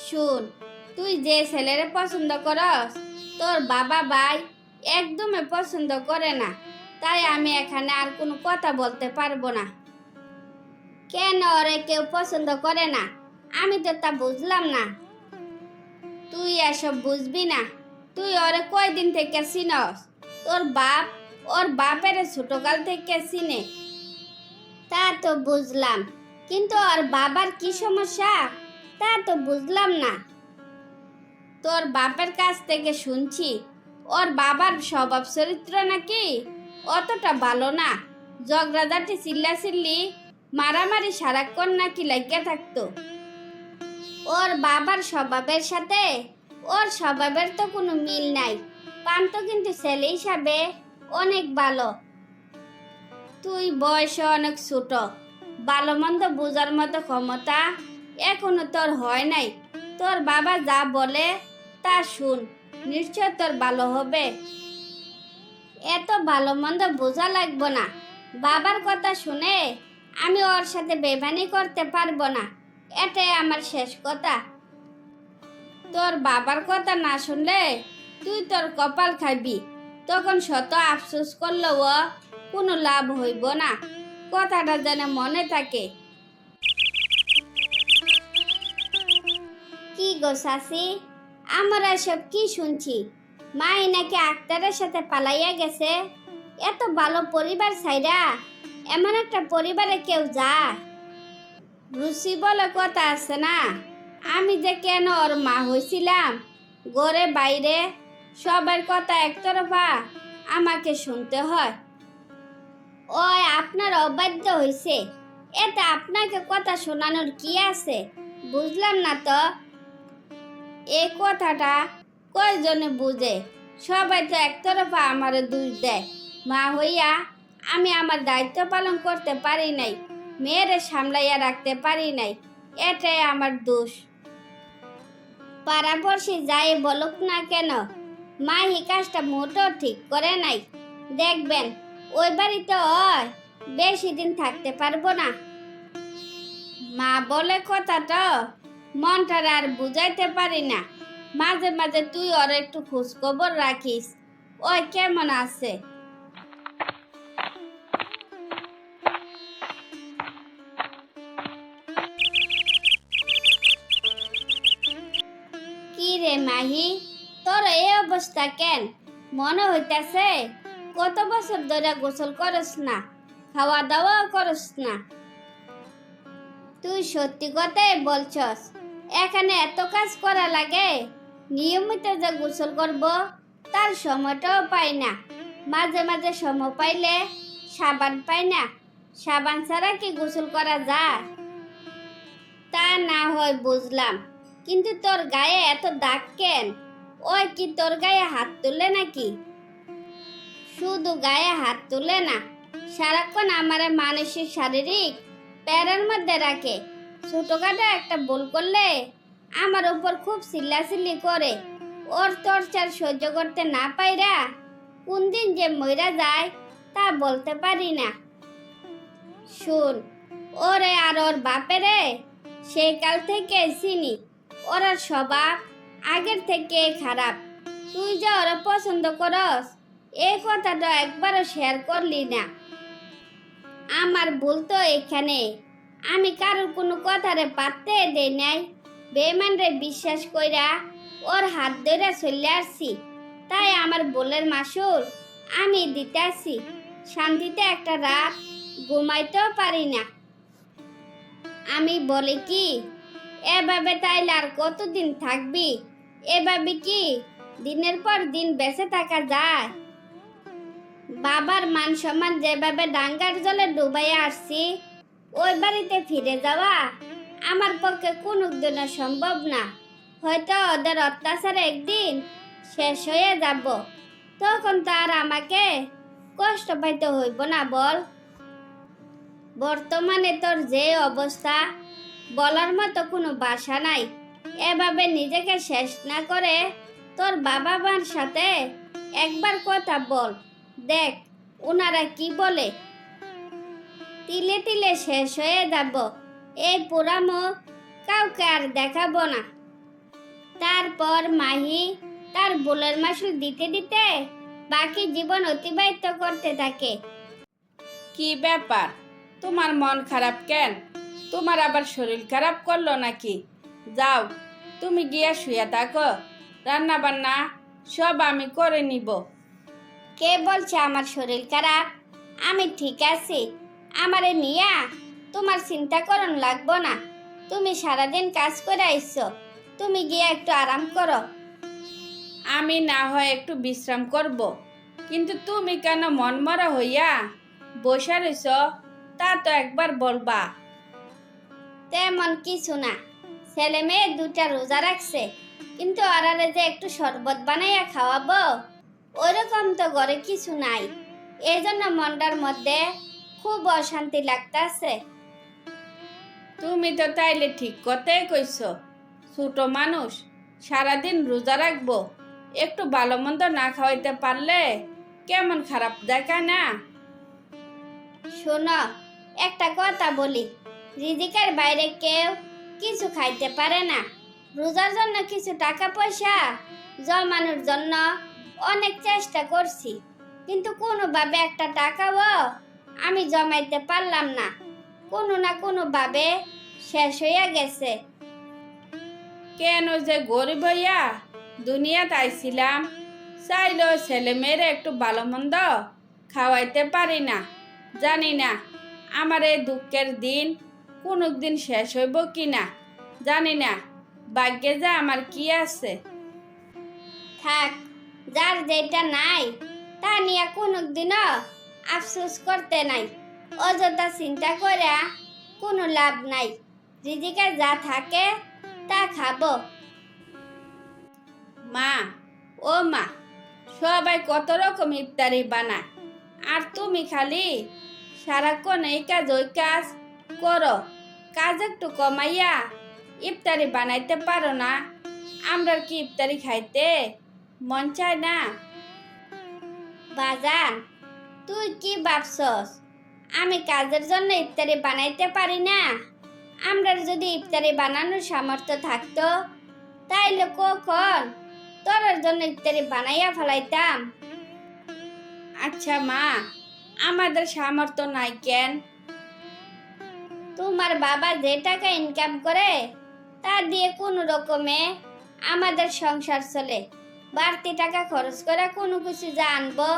শুন, তুই যে ছেলেরে পছন্দ করস তোর বাবা ভাই একদমই পছন্দ করে না। তাই আমি এখানে আর কোনো কথা বলতে পারবো না। কেন ওরে কেউ পছন্দ করে না আমি তো তা বুঝলাম না। তুই এসব বুঝবি না। তুই ওরে কয়দিন থেকে চিনস? তোর বাপ ওর বাপের ছোটকাল থেকে চিনে। তা তো বুঝলাম, কিন্তু ওর বাবার কি সমস্যা তা তো বুঝলাম না। তোর বাপের কাছ থেকে শুনছি ওর বাবার স্বভাব চরিত্র নাকি অতটা ভালো না। ঝগড়াঝাটি চিল্লাচিল্লি মারামারি সারাক্ষণ নাকি লাগিয়া থাকতো। ওর বাবার স্বভাবের সাথে ওর স্বভাবের তো কোনো মিল নাই। পান্ত কিন্তু ছেলে হিসাবে অনেক ভালো। তুই বয়সে অনেক ছোট, ভালো মন্দ বোঝার মতো ক্ষমতা এখনো তোর হয় নাই। তোর বাবা যা বলে তা শুন, নিশ্চয় তোর ভালো হবে। এত ভালো মন্দ বোঝা লাগবো না। বাবার কথা শুনে আমি ওর সাথে বেইমানি করতে পারবো না, এটাই আমার শেষ কথা। তোর বাবার কথা না শুনলে তুই তোর কপাল খাবি। তখন শত আফসোস করলেও কোনো লাভ হইব না। কথাটা যেন মনে থাকে। কি গো শাশি, আমরা সব কি শুনছি? মাই নাকি আক্তারের সাথে পালাইয়া গেছে। এত ভালো পরিবার ছাইরা এমন একটা পরিবারে কেউ যায়? রুচি বলে কথা আছে না। আমি যে কেন ওর মা হয়েছিলাম, ঘরে বাইরে সবার কথা একতরফা আমাকে শুনতে হয়। ওই আপনার অবাধ্য হয়েছে, এতে আপনাকে কথা শোনানোর কি আছে? বুঝলাম না তো। এই কথাটা কয়জনে বুঝে? সবাই তো একতরফা আমার দোষ দেয়। মা হইয়া আমি আমার দায়িত্ব পালন করতে পারি নাই, মেয়েরে সামলাইয়া রাখতে পারি নাই, এটাই আমার দোষ। পাড়াপড়শি যাই বলুক না কেন, মা এই কাজটা মোটেও ঠিক করে নাই। দেখবেন ওই বাড়িতে হয় বেশি দিন থাকতে পারবো না। মা বলে কথাটা মনটার আর বুঝাইতে পারি না। মাঝে মাঝে তুই ওর একটু খোঁজ খবর রাখিস, ওই কেমন আছে। কি রে মাহি, তোর এই অবস্থা কেন? মনে হইতাছে কত বছর ধরে গোসল করস না, খাওয়া দাওয়া করস না। তুই সত্যি কথাই বলছস? এখানে এত কাজ করা লাগে, নিয়মিত যে গোসল করব তার সময়টাও পাই না। মাঝে মাঝে সময় পাইলে সাবান পাই না। সাবান ছাড়া কি গোসল করা যায়? তা না হয় বুঝলাম, কিন্তু তোর গায়ে এত দাগ কেন? ওই কি তোর গায়ে হাত তুলে নাকি? শুধু গায়ে হাত তুলে না, সারাক্ষণ আমার মানসিক শারীরিক প্যারার মধ্যে রাখে। ছোটখাটো একটা ভুল করলে আমার উপর খুব চিল্লাচিল্লি করে। ওর টর্চার সহ্য করতে না পাইরা কোন দিন যে মইরা যায় তা বলতে পারি না। শুন, ওরে আর ওর বাপেরে সেই কাল থেকে চিনি। ওরা স্বভাব আগের থেকে খারাপ। তুই যে ওরা পছন্দ করস এই কথাটা একবারও শেয়ার করলি না। আমার ভুল তো এখানে। আমি কারোর কোনো কথারে পাত্তে দেই নাই। বেঈমানরে বিশ্বাস কইরা ওর হাত ধরে চলে আসছি। তাই আমার ভুলের মাসুল আমি দিতেছি। শান্তিতে একটা রাত ঘুমাইতেও পারি না। আমি বলি কি, এভাবে তাইলে আর কতদিন থাকবি? এভাবে কি দিনের পর দিন বেঁচে থাকা যায়? বাবার মান সম্মান যেভাবে ডাঙ্গার জলে ডুবাইয়া আসছি, ওই বাড়িতে ফিরে যাওয়া আমার পক্ষে কোনোদিনও সম্ভব না। হয়তো ওদের অত্যাচার একদিন শেষ হয়ে যাব, তখন তো আর আমাকে কষ্ট পাইতে হইব না বল। বর্তমানে তোর যে অবস্থা, বলার মতো কোনো ভাষা নাই। এভাবে নিজেকে শেষ না করে তোর বাবা মার সাথে একবার কথা বল, দেখ ওনারা কি বলে। তিলে তিলে শেষ হয়ে যাব। এই পোড়া মুখ কাউকে আর দেখাবো না। তারপর মাহি তার বুলের মাসুল দিতে দিতে বাকি জীবন অতিবাহিত করতে থাকে। কি ব্যাপার, তোমার মন খারাপ কেন? তোমার আবার শরীর খারাপ করলো নাকি? যাও, তুমি গিয়া শুয়ে থাকো, রান্না বান্না সব আমি করে নিব। কে বলছে আমার শরীর খারাপ? আমি ঠিক আছি। আমারে নিয়া তোমার চিন্তা করন লাগবো না। তুমি সারাদিন কাজ করে আইছো, তুমি গিয়ে একটু আরাম করো। আমি না হয় একটু বিশ্রাম করব, কিন্তু তুমি কেন মনমরা হইয়া বসে রইছ তা তো একবার বলবা। তেমন কিছু না, ছেলে মেয়ে দুটা রোজা রাখছে, কিন্তু ওরারে যে একটু শরবত বানাইয়া খাওয়াবো ওরকম তো ঘরে কিছু নাই। এই জন্য মনটার মধ্যে খুব অশান্তি লাগতাছে। তুমি তো তাইলে ঠিক কথাই কইছ। ছোট মানুষ সারাদিন রোজা রাখবো, একটু ভালো মন্দ না খাওয়াইতে পারলে কেমন খারাপ দেখায় না? শোনো, একটা কথা বলি, রিজিকের বাইরে কেউ কিছু খাইতে পারে না। রোজার জন্য কিছু টাকা পয়সা জমানোর জন্য অনেক চেষ্টা করছি, কিন্তু কোনোভাবে একটা টাকাও আমি জমাইতে পারলাম না। কোনো না কোনোভাবে শেষ হইয়া গেছে। কেন যে গরিব হইয়া দুনিয়াতে আইছিলাম, চাইলেও ছেলে মেয়েরা একটু ভালো মন্দ খাওয়াইতে পারি না। জানি না আমার এই দুঃখের দিন কোনো দিন শেষ হইব কি না, জানি না। ভাগ্যে যা আমার কি আছে। থাক, যার যেটা নাই তা নিয়ে কোনোদিনও আফসোস করতে নাই। অযথা চিন্তা করে কোনো লাভ নাই। রিজিকে যা থাকে তা খাবো। মা, ও মা, সবাই কত রকম ইফতারি বানায়, আর তুমি খালি সারাক্ষণ এই কাজ ওই কাজ করো। কাজ একটু কমাইয়া ইফতারি বানাইতে পারো না? আমরা কি ইফতারি খাইতে মন চায় না? বাজান, তুই কি ভাবছস আমি কাজের জন্য ইফতারি বানাইতে পারি না? আমরা যদি ইফতারি বানানোর সামর্থ্য থাকতো তাইলে কখন তোর জন্য ইফতারি বানাইয়া ফেলাইতাম। আচ্ছা মা, আমাদের সামর্থ্য নাই কেন? তোমার বাবা যে টাকা ইনকাম করে তা দিয়ে কোনো রকমে আমাদের সংসার চলে। বাড়তি টাকা খরচ করে কোনো কিছু যা আনবো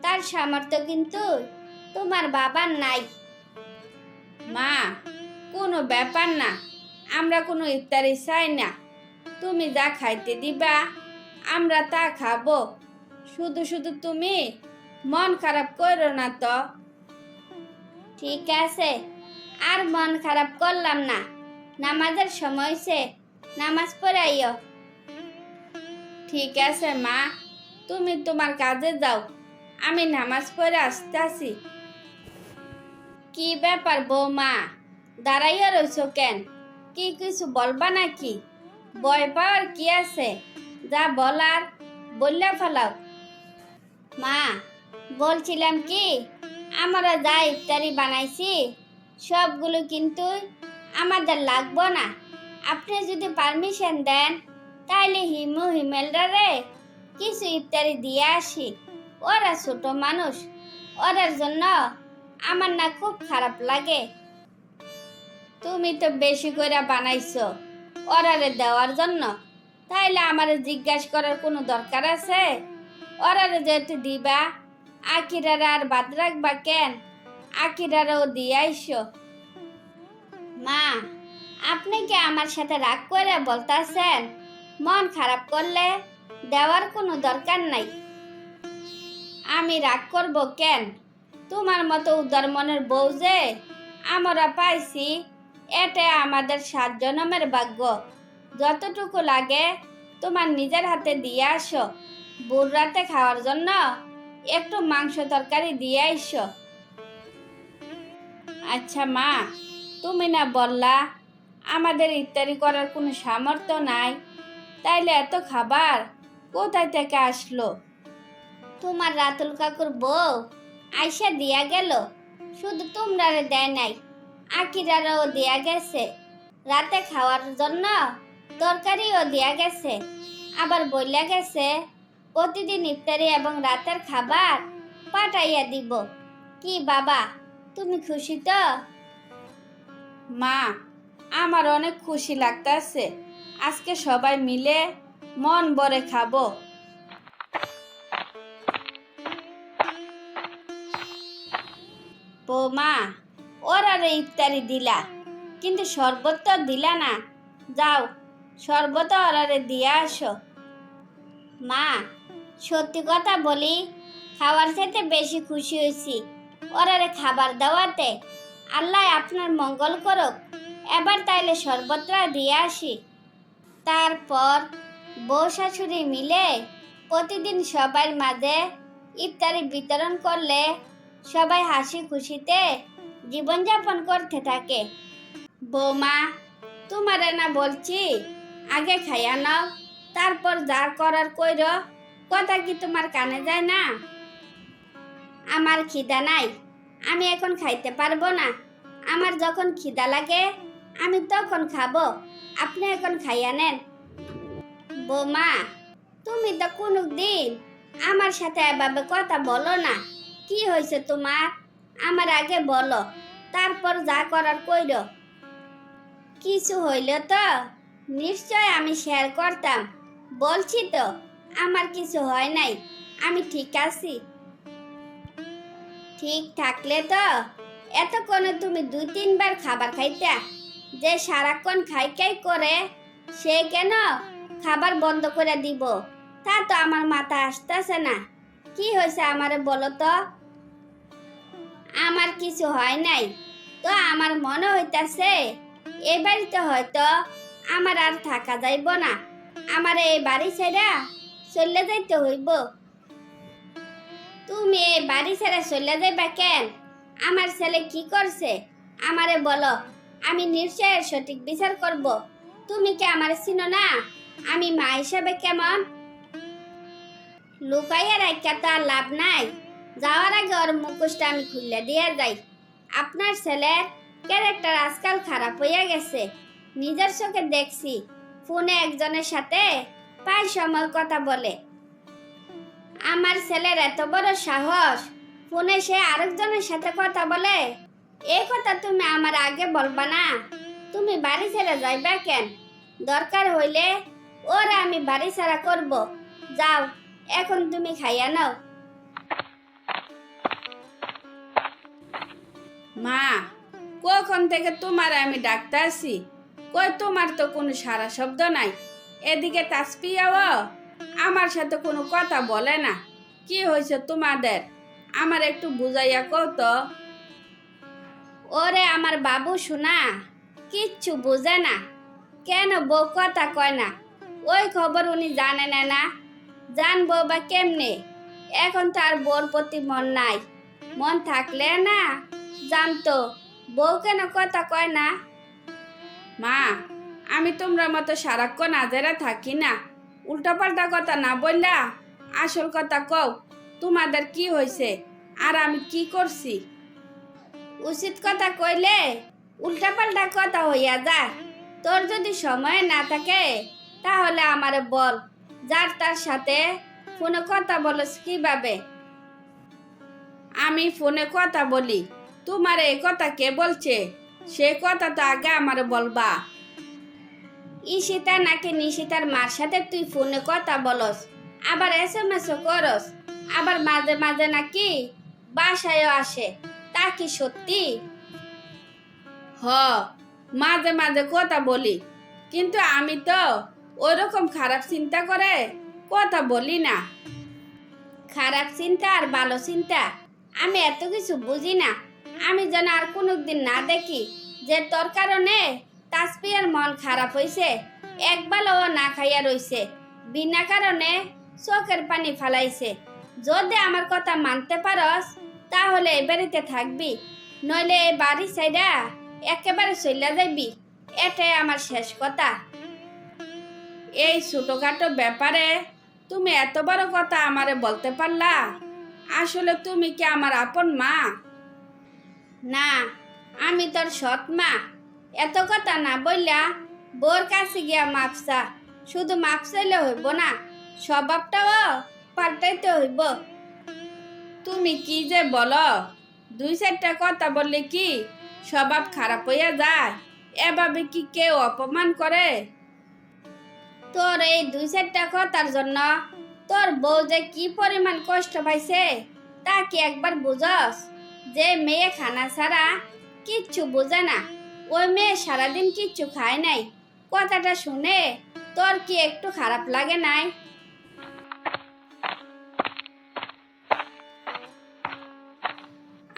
তার সামর্থ্য কিন্তু তোমার বাবার নাই। মা, কোনো ব্যাপার না, আমরা কোনো ইফতারি চাই না। তুমি যা খাইতে দিবা আমরা তা খাবো। শুধু শুধু তুমি মন খারাপ করো না তো। ঠিক আছে, আর মন খারাপ করলাম না। নামাজের সময় হইছে, নামাজ পড়াইও। ঠিক আছে মা, তুমি তোমার কাজে যাও, আমি নামাজ পড়ে আসতেছি। কি ব্যাপার বৌমা, দাঁড়াইয়া রইছ কেন? কি কিছু বলবা নাকি? ভয় পাওয়ার কি আছে? যা বলার বললে ফেলাও। মা, বলছিলাম কি, আমরা যা ইফতারি বানাইছি সবগুলো কিন্তু আমাদের লাগবো না। আপনি যদি পারমিশন দেন তাইলে হিমেলরা রে কিছু ইফতারি দিয়ে আসি। ওরা ছোট মানুষ, ওদের জন্য আমার না খুব খারাপ লাগে। তুমি তো বেশি করে বানাইছো ওরারে দেওয়ার জন্য, তাইলে আমার জিজ্ঞাসা করার কোনো দরকার আছে? ওরারে যেহেতু দিবা, আকিরারা আর বাদ রাখবা কেন? আকিরারাও দিয়ে আইসো। মা, আপনি কি আমার সাথে রাগ করে বলতাছেন মন খারাপ করলে দেওয়ার কোনো দরকার নাই? আমি রাগ করব কেন? তোমার মতো উদার মনের বউ যে আমরা পাইছি, এটা আমাদের 7 জনমের ভাগ্য। যতটুকু লাগে তোমার নিজের হাতে দিয়ে আসো। বুড় রাতে খাওয়ার জন্য একটু মাংস তরকারি দিয়ে আইসো। আচ্ছা মা, তুমি না বললা আমাদের ইফতারি করার কোনো সামর্থ্য নাই, তাইলে এত খাবার কোথায় থেকে আসলো? তোমার রাতুল কাকুর বউ আইসা দিয়া গেল, শুধু তোমরারে দেয় নাই, আকিরারও দিয়া গেছে। রাতে খাওয়ার জন্য তরকারিও দিয়া গেছে, আবার বইলা গেছে প্রতিদিন ইফতারি এবং রাতের খাবার পাঠাইয়া দিব। কি বাবা, তুমি খুশি তো? মা, আমার অনেক খুশি লাগতাছে। আজকে সবাই মিলে মন ভরে খাবো। বৌমা, ওরারে ইফতারি দিলা, কিন্তু শরবত তো দিলা না। যাও, শরবত ওরারে দিয়ে আসো। মা, সত্যি কথা বলি, খাওয়ার সাথে বেশি খুশি হয়েছি ওরারে খাবার দেওয়াতে। আল্লাহ আপনার মঙ্গল করুক। এবার তাইলে শরবতটা দিয়ে আসি। তারপর বউ শাশুড়ি মিলে প্রতিদিন সবার মাঝে ইফতারি বিতরণ করলে সবাই হাসি খুশিতে জীবনযাপন করতে থাকে। বৌমা, তোমারে না বলছি আগে খাইয়া নাও, তারপর যা করার কইর। কথা কি তোমার কানে যায় না? আমার খিদা নাই, আমি এখন খাইতে পারবো না। আমার যখন খিদা লাগে আমি তখন খাবো, আপনি এখন খাইয়া নেন। বৌমা, তুমি তো কোনো দিন আমার সাথে এভাবে কথা বলো না। কি হয়েছে তোমার? আমার আগে বলো, তারপর যা করার কইর। কিছু হইল তো নিশ্চয় আমি শেয়ার করতাম। বলছি তো আমার কিছু হয় নাই, আমি ঠিক আছি। ঠিক থাকলে তো এতক্ষণে তুমি 2-3 বার খাবার খাইতা। যে সারাক্ষণ খাই খাই করে সে কেন খাবার বন্ধ করে দিব, তা তো আমার মাথা আসতেছে না। কি হয়েছে আমারে বলো তো? আমার কিছু হয় নাই তো আমার মনে হইতাছে এই বাড়িতে হয়তো আমার আর থাকা যাইব না। আমার এই বাড়ি ছেড়ে চলে যাইতে হইব। তুমি এই বাড়ি ছেড়ে চলে যাইবা কেন? আমার ছেলে কি করছে আমারে বলো, আমি নিশ্চয় সঠিক বিচার করব। তুমি কি আমার চিনো না? আমি মা হিসাবে কেমন? লুকাইয়া রাখা তো আর লাভ নাই। যাওয়ার আগে ওর মুখোশটা আমি খুলে দিয়ে যাই। আপনার ছেলের ক্যারেক্টার আজকাল খারাপ হইয়া গেছে। নিজের চোখে দেখছি ফোনে একজনের সাথে প্রায় সময় কথা বলে। আমার ছেলের এত বড় সাহস, ফোনে সে আরেকজনের সাথে কথা বলে। এই কথা তুমি আমার আগে বলবা না? তুমি বাড়ি ছেড়ে যাইবা কেন? দরকার হইলে ওরা আমি বাড়ি ছাড়া করব। যাও, এখন তুমি খাইয়া নাও। মা, কখন থেকে তোমার আমি ডাকতাছি, কই তোমার তো কোনো সারা শব্দ নাই। এদিকে তাসপিয়াও আমার সাথে কোনো কথা বলে না। কি হয়েছে তোমাদের? আমার একটু বুঝাইয়া কও তো। ওরে আমার বাবু শোনা কিচ্ছু বুঝে না। কেন বউ কথা কয় না? ওই খবর উনি জানে না। জানবো বা কেমনে? এখন তার বউর প্রতি মন নাই। মন থাকলে না জানতো বউ কেন কথা কয় না। মা, আমি তোমরা মতো সারাক্ষণ আজেরা থাকি না। উল্টাপাল্টা কথা না বললা আসল কথা কও। তোমাদের কি হয়েছে আর আমি কি করছি? উচিত কথা কইলে উল্টাপাল্টা কথা হইয়া যায়। তোর যদি সময় না থাকে তাহলে আমারে বল, যার তার সাথে ফোনে কথা বলস কিভাবে? আমি ফোনে কথা বলি, তোমার এই কথা কে বলছে? সে কথা তো আগে আমারে বলবা। ঈশিতা নাকি নিশিতার মার সাথে তুই ফোনে কথা বলস, আবার SMS-ও করস, আবার মাঝে মাঝে নাকি বাসায়ও আসে। তা কি সত্যি? হ, মাঝে মাঝে কথা বলি, কিন্তু আমি তো ওইরকম খারাপ চিন্তা করে কথা বলি না। খারাপ চিন্তা আর ভালো চিন্তা আমি এত কিছু বুঝি না। আমি যেন আর কোনোদিন না দেখি যে তোর কারণে তাসপিয়ার মন খারাপ হইছে, একবেলাও না খাইয়া রইছে, বিনা কারণে চোখের পানি ফালাইছে। যদি আমার কথা মানতে পারস তাহলে এই বাড়িতে থাকবি, নইলে এই বাড়ি ছাইড়া একেবারে চলে যাইবি। এটাই আমার শেষ কথা। এই ছোটখাটো ব্যাপারে তুমি এত বড় কথা আমারে বলতে পারলা? আসলে তুমি কি আমার আপন মা? না, আমি তোর সৎ মা। এত কথা না বললা বোর কাছে গিয়া মাপসা, শুধু মাপ চাইলে হইব না, স্বভাবটাও পাল্টাইতে হইব। তুমি কি যে বলো, 2-4টা কথা বললে কি স্বভাব খারাপ হইয়া যায়? এভাবে কি কেউ অপমান করে? তোর এই 2-4টা কথার জন্য তোর বউ যে কি পরিমাণ কষ্ট পাইছে তা কি একবার বুঝস? যে মেয়ে খানা ছাড়া কিচ্ছু বোঝে না, ওই মেয়ে সারাদিন কিচ্ছু খায় নাই, কথাটা শুনে তোর কি একটু খারাপ লাগে নাই?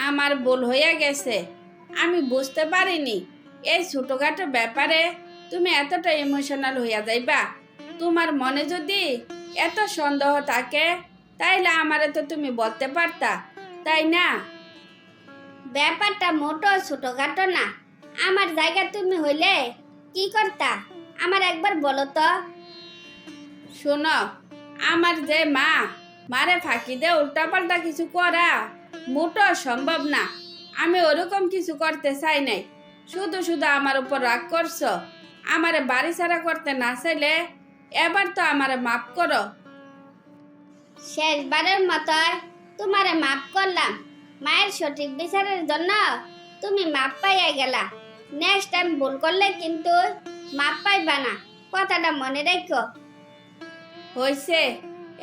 আমার ভুল হইয়া গেছে, আমি বুঝতে পারিনি এই ছোটখাটো ব্যাপারে তুমি এতটা ইমোশনাল হইয়া যাইবা। তোমার মনে যদি এত সন্দেহ থাকে তাইলে আমারে তো তুমি বলতে পারতা, তাই না? ব্যাপারটা মোটো ছোটখাটো না। আমার জায়গা তুমি হইলে কি করতা? আমার একবার বলো তো। শোনো, আমার যে মারে ফাঁকি দিয়ে উল্টাপাল্টা কিছু করা মোটো সম্ভব না। আমি ওরকম কিছু করতে চাই নাই, শুধু শুধু আমার উপর রাগ করছো। আমারে বাড়ি ছাড়া করতে না চাইলে এবার তো আমারে মাফ করো। শেষবারের মতো তোমারে মাফ করলাম। মায়ের সঠিক বিচারের জন্য তুমি মাপ পাইয়া গেলা। নেক্সট টাইম ভুল করলে কিন্তু মাপ পাইবা না, কথাটা মনে রেখো। হইছে,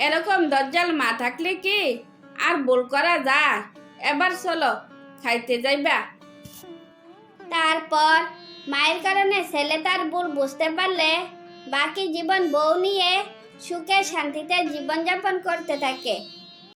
এরকম দজ্জাল মা থাকলে কি আর ভুল করা যায়? এবার চলো খাইতে যাইবা। তারপর মায়ের কারণে ছেলে তার ভুল বুঝতে পারলে বাকি জীবন বউ নিয়ে সুখে শান্তিতে জীবনযাপন করতে থাকে।